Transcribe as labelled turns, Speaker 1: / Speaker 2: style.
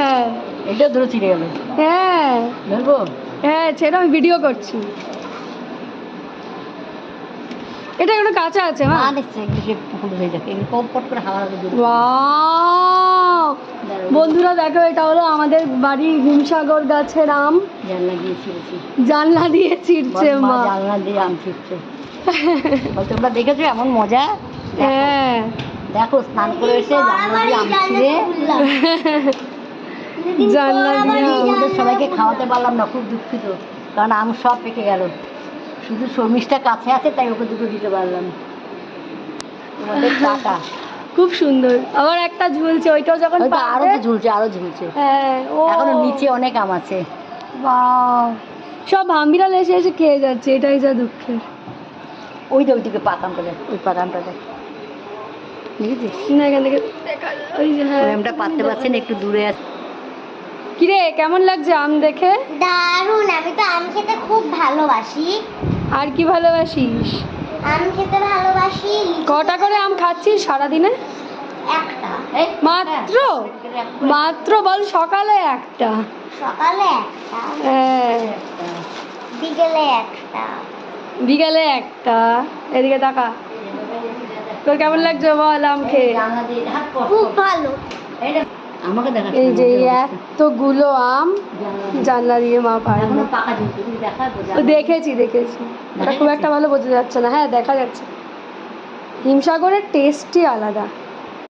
Speaker 1: হ্যাঁ
Speaker 2: এটা ধরে ছিঁড়ে গেল।
Speaker 1: হ্যাঁ
Speaker 2: ধরবো?
Speaker 1: হ্যাঁ সেটা আমি ভিডিও করছি। এটা কোনো কাঁচা আছে মা?
Speaker 2: দেখছে ফুল হয়ে যাবে, কমফর্ট করে হাওয়া লাগে।
Speaker 1: ওয়াও বন্ধুরা দেখো, এটা হলো আমাদের বাড়ির হিমসাগর গাছের আম।
Speaker 2: জানলা দিয়ে ছিঁড়েছি।
Speaker 1: জানলা দিয়ে ছিঁড়ছে মা।
Speaker 2: জানলা দিয়ে আম ছিঁড়ছে। তোমরা দেখেছো এমন মজা?
Speaker 1: হ্যাঁ
Speaker 2: দেখো স্নান করে এসে জানলা দিয়ে আম ছিঁড়ে
Speaker 1: জানলা দিয়ে
Speaker 2: তোমাদের সবাইকে খাওয়াতে পারলাম না, খুব দুঃখিত, কারণ আম সব পেকে গেল। শুধু শর্মিষ্ঠা কাছে আছে তাই ওকে দুটো দিতে পারলাম। তোমাদের টাকা।
Speaker 1: খুব সুন্দর। আবার একটা ঝুলছে, ওইটাও যখন
Speaker 2: আরো তো ঝুলছে, আরো ঝুলছে।
Speaker 1: হ্যাঁ
Speaker 2: এখনো নিচে অনেক আম আছে।
Speaker 1: বাহ, সব ভাম্বিরাল এসে এসে খেয়ে যাচ্ছে, এটাই যা দুঃখের।
Speaker 2: ওই যে ওইদিকে পাকামটা দেখ, ওই পাকামটা দেখ, বুঝেছিস
Speaker 1: না এখান থেকে দেখা যায়, ওই যে হ্যাঁ
Speaker 2: আমটা পাততে পারছেন, একটু দূরে আছে।
Speaker 1: কিরে কেমন লাগছে আম দেখে?
Speaker 3: দারুণ, আমি তো আম খেতে খুব ভালোবাসি।
Speaker 1: আর কি ভালোবাসিস?
Speaker 3: আম খেতে ভালোবাসি।
Speaker 1: কটা করে আম খাচ্ছিস সারাদিনে?
Speaker 3: একটা।
Speaker 1: মাত্র? মাত্র বল, সকালে একটা,
Speaker 3: সকালে একটা,
Speaker 1: হ্যাঁ
Speaker 3: বিকেলে একটা।
Speaker 1: বিকালে একটা। এদিকে তাকা, তোর কেমন লাগছে বল আম খেয়ে?
Speaker 3: খুব ভালো।
Speaker 2: আমাকে দেখা,
Speaker 1: এই যে এতগুলো আম জানলা দিয়ে মা পায়। দেখেছি দেখেছি, এটা খুব একটা ভালো বোঝা যাচ্ছে না। হ্যাঁ দেখা যাচ্ছে। হিমসাগরের টেস্টই আলাদা।